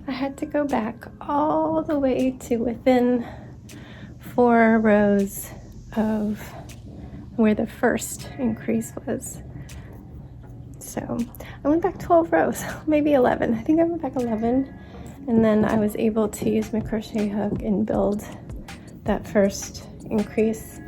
I had to go back all the way to within 4 rows of where the first increase was. So I went back 12 rows, maybe 11. I think I went back 11, and then I was able to use my crochet hook and build that first increase.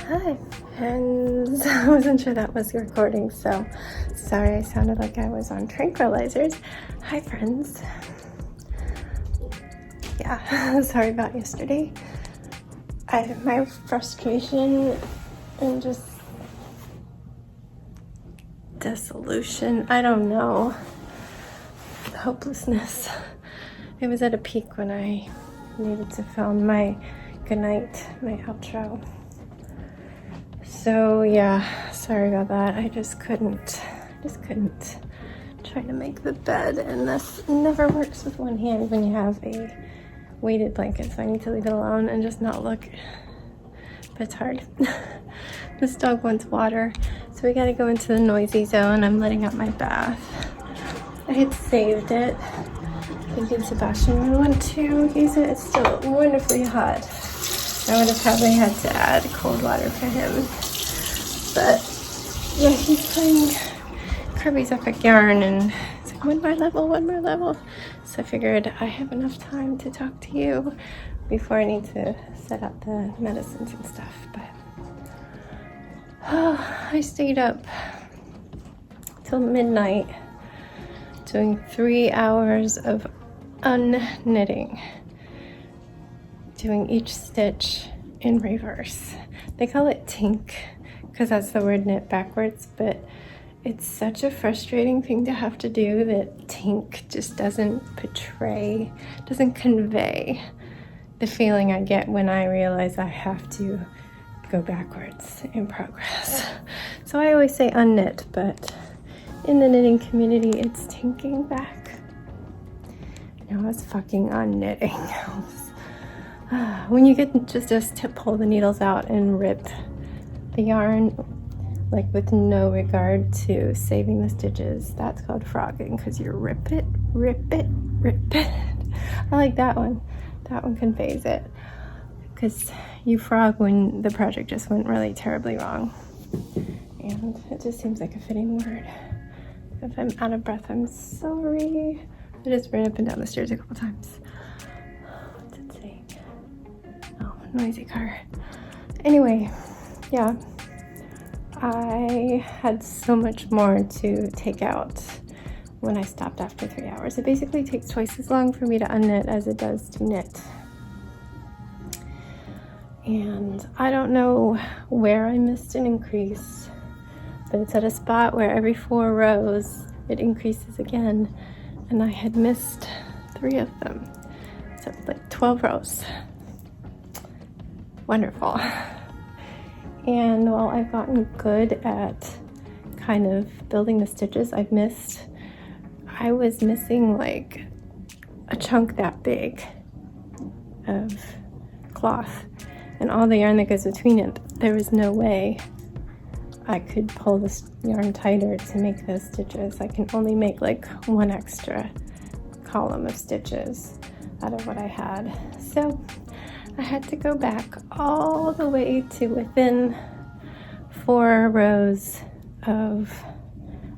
Hi, and I wasn't sure that was recording, so sorry I sounded like I was on tranquilizers. Hi friends. Yeah, sorry about yesterday. My frustration and just dissolution, I don't know, hopelessness. It was at a peak when I needed to film my goodnight, my outro. So yeah, sorry about that. I just couldn't try to make the bed, and this never works with one hand when you have a weighted blanket, so I need to leave it alone and just not look, but it's hard. This dog wants water, so we gotta go into the noisy zone. I'm letting out my bath. I had saved it, thinking Sebastian would want to use it. It's still wonderfully hot. I would have probably had to add cold water for him. But yeah, he's playing Kirby's Epic Yarn, and it's like, one more level. So I figured I have enough time to talk to you before I need to set up the medicines and stuff. But I stayed up till midnight doing 3 hours of unknitting, doing each stitch in reverse. They call it tink because that's the word knit backwards, but it's such a frustrating thing to have to do that tink just doesn't convey the feeling I get when I realize I have to go backwards in progress. So I always say unknit, but in the knitting community, it's tinking back. I was fucking unknitting. When you get just to pull the needles out and rip the yarn, like with no regard to saving the stitches, that's called frogging, because you rip it. I like that one. That one conveys it, because you frog when the project just went really terribly wrong. And it just seems like a fitting word. If I'm out of breath, I'm sorry. I just ran up and down the stairs a couple times. noisy car. Anyway, yeah, I had so much more to take out when I stopped after 3 hours. It basically takes twice as long for me to unknit as it does to knit. And I don't know where I missed an increase, but it's at a spot where every 4 rows it increases again, and I had missed 3 of them. So it's like 12 rows. Wonderful. And while I've gotten good at kind of building the stitches I've missed, I was missing like a chunk that big of cloth and all the yarn that goes between it. There was no way I could pull this yarn tighter to make those stitches. I can only make like 1 extra column of stitches out of what I had. So I had to go back all the way to within 4 rows of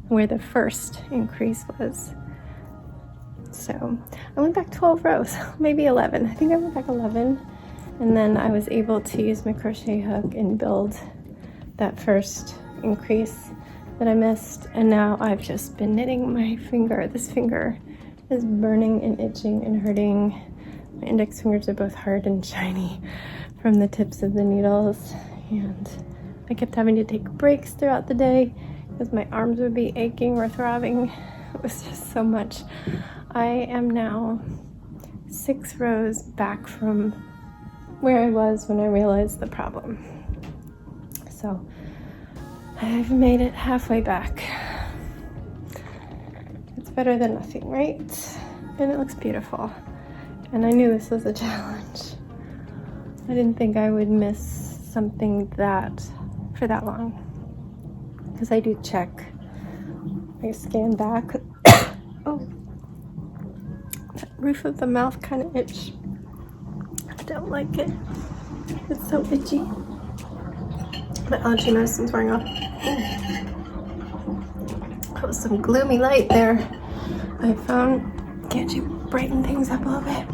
where the first increase was. So I went back 12 rows, maybe 11. I think I went back 11. And then I was able to use my crochet hook and build that first increase that I missed. And now I've just been knitting my finger. This finger is burning and itching and hurting. My index fingers are both hard and shiny from the tips of the needles. And I kept having to take breaks throughout the day because my arms would be aching or throbbing. It was just so much. I am now 6 rows back from where I was when I realized the problem. So I've made it halfway back. It's better than nothing, right? And it looks beautiful. And I knew this was a challenge. I didn't think I would miss something for that long. Because I do check. I scan back. Oh, that roof of the mouth kind of itch. I don't like it. It's so itchy. My allergy medicine's wearing off. That was some gloomy light there. I found, can't you brighten things up a little bit?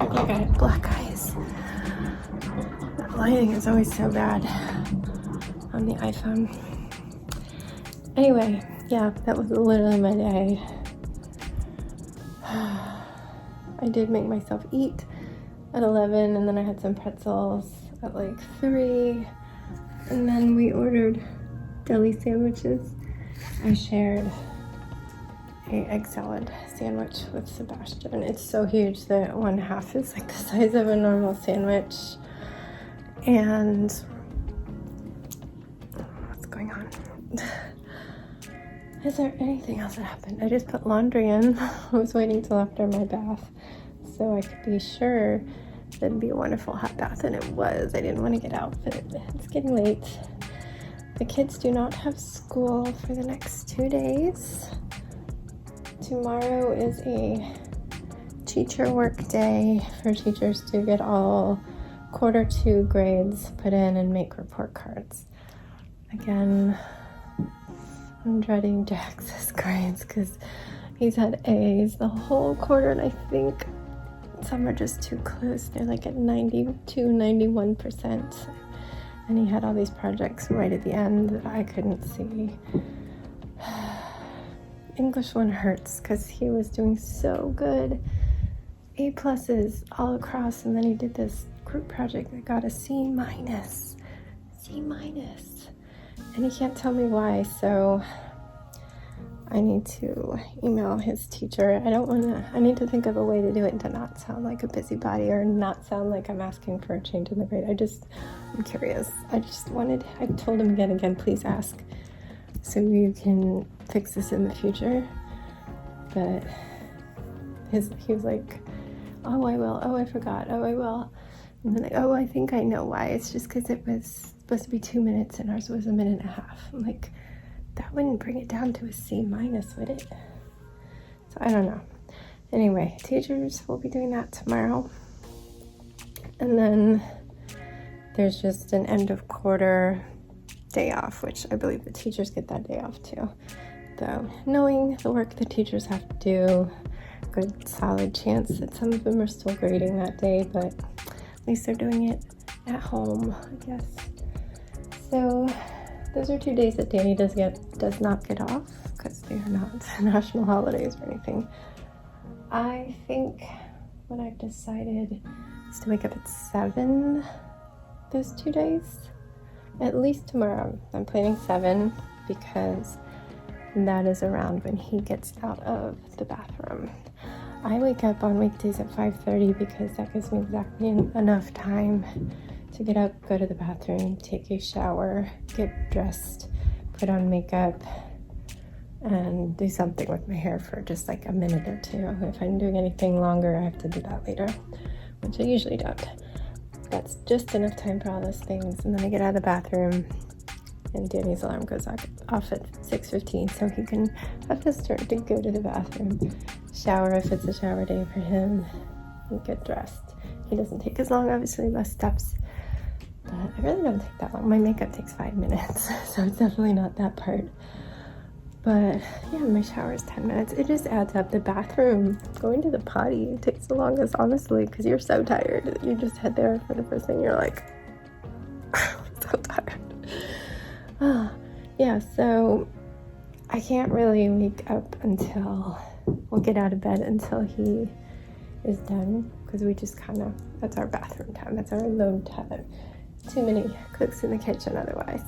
I think I had black eyes. That lighting is always so bad on the iPhone. Anyway, yeah, that was literally my day. I did make myself eat at 11, and then I had some pretzels at like 3, and then we ordered deli sandwiches. I shared a egg salad sandwich with Sebastian. It's so huge that 1/2 is like the size of a normal sandwich. And what's going on? Is there anything else that happened? I just put laundry in. I was waiting till after my bath so I could be sure that it'd be a wonderful hot bath, and it was. I didn't want to get out, but it's getting late. The kids do not have school for the next 2 days. Tomorrow is a teacher work day for teachers to get all Q2 grades put in and make report cards. Again, I'm dreading Jax's grades because he's had A's the whole quarter, and I think some are just too close. They're like at 92, 91%. And he had all these projects right at the end that I couldn't see. English one hurts because he was doing so good. A+ all across, and then he did this group project that got a C-. And he can't tell me why, so I need to email his teacher. I need to think of a way to do it to not sound like a busybody or not sound like I'm asking for a change in the grade. I'm curious. I told him again, please ask so you can fix this in the future. But he was like, oh, I will. Oh, I forgot. Oh, I will. And then, oh, I think I know why. It's just because it was supposed to be 2 minutes and ours was 1.5 minutes. I'm like, that wouldn't bring it down to a C-, would it? So I don't know. Anyway, teachers will be doing that tomorrow. And then there's just an end of quarter day off, which I believe the teachers get that day off too. Though knowing the work the teachers have to do, good solid chance that some of them are still grading that day, but least they're doing it at home, I guess. So those are 2 days that Danny does not get off because they are not national holidays or anything. I think what I've decided is to wake up at 7 those 2 days. At least tomorrow. I'm planning 7 because that is around when he gets out of the bathroom. I wake up on weekdays at 5:30 because that gives me exactly enough time to get up, go to the bathroom, take a shower, get dressed, put on makeup, and do something with my hair for just like a minute or 2. If I'm doing anything longer, I have to do that later, which I usually don't. That's just enough time for all those things. And then I get out of the bathroom and Danny's alarm goes off at 6:15, so he can have to start to go to the bathroom, shower if it's a shower day for him, and get dressed. He doesn't take as long, obviously, less steps, but I really don't take that long. My makeup takes 5 minutes, so it's definitely not that part. But yeah, my shower is 10 minutes. It just adds up. The bathroom, going to the potty takes the longest, honestly, because you're so tired that you just head there for the first thing. You're like, I'm so tired. Yeah, so I can't really wake up until, we'll get out of bed until he is done, because we just kind of, that's our bathroom time. That's our alone time. Too many cooks in the kitchen otherwise.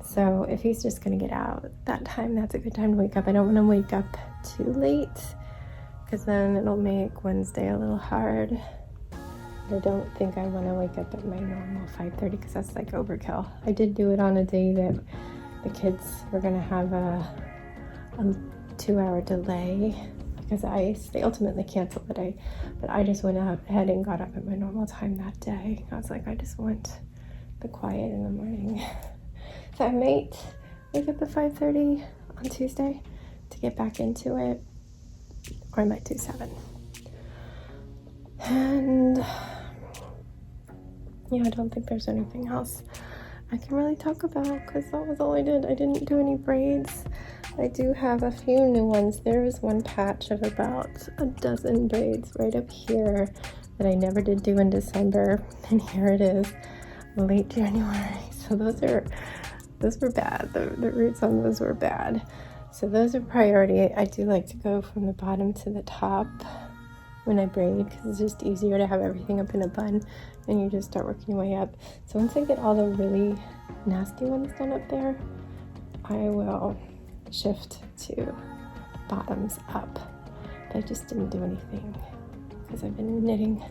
So if he's just gonna get out that time, that's a good time to wake up. I don't want to wake up too late because then it'll make Wednesday a little hard. I don't think I want to wake up at my normal 5:30 because that's like overkill. I did do it on a day that the kids were gonna have a 2-hour delay because they ultimately canceled the day, but I just went ahead and got up at my normal time that day. I was like, I just want the quiet in the morning. So I might wake up at 5:30 on Tuesday to get back into it, or I might do 7. And yeah, I don't think there's anything else I can really talk about because that was all I did. I didn't do any braids. I do have a few new ones. There was one patch of about a dozen braids right up here that I never did do in December, and here it is, late January. So those were bad. The roots on those were bad. So those are priority. I do like to go from the bottom to the top when I braid because it's just easier to have everything up in a bun and you just start working your way up. So once I get all the really nasty ones done up there, I will shift to bottoms up. But I just didn't do anything because I've been knitting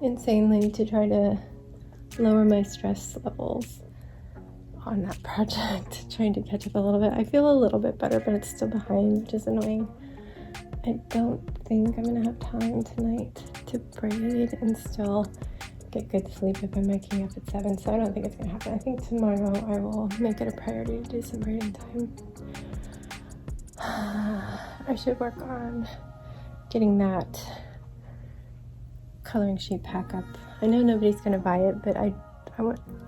insanely to try to lower my stress levels on that project, trying to catch up a little bit. I feel a little bit better, but it's still behind, which is annoying. I don't think I'm gonna have time tonight to braid and still get good sleep if I'm waking up at 7, so I don't think it's gonna happen. I think tomorrow I will make it a priority to do some braiding time. I should work on getting that coloring sheet pack up. I know nobody's gonna buy it, but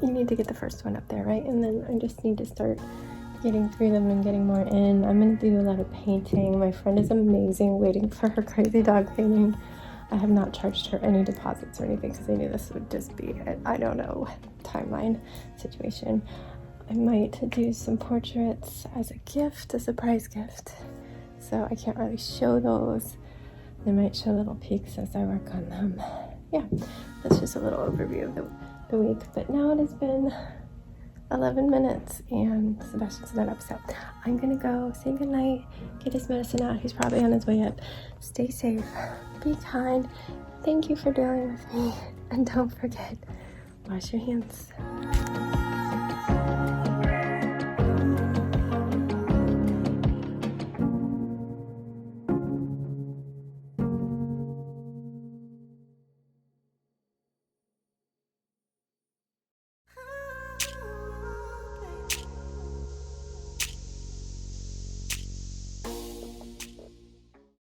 you need to get the first one up there, right? And then I just need to start getting through them and getting more in. I'm gonna do a lot of painting. My friend is amazing, waiting for her crazy dog painting. I have not charged her any deposits or anything because I knew this would just be an, I don't know, timeline situation. I might do some portraits as a gift, a surprise gift. So I can't really show those. I might show little peeks as I work on them. Yeah, that's just a little overview of the week. But now it has been 11 minutes and Sebastian's not up, so I'm gonna go say goodnight, get his medicine out. He's probably on his way up. Stay safe, be kind, thank you for dealing with me, and don't forget, wash your hands.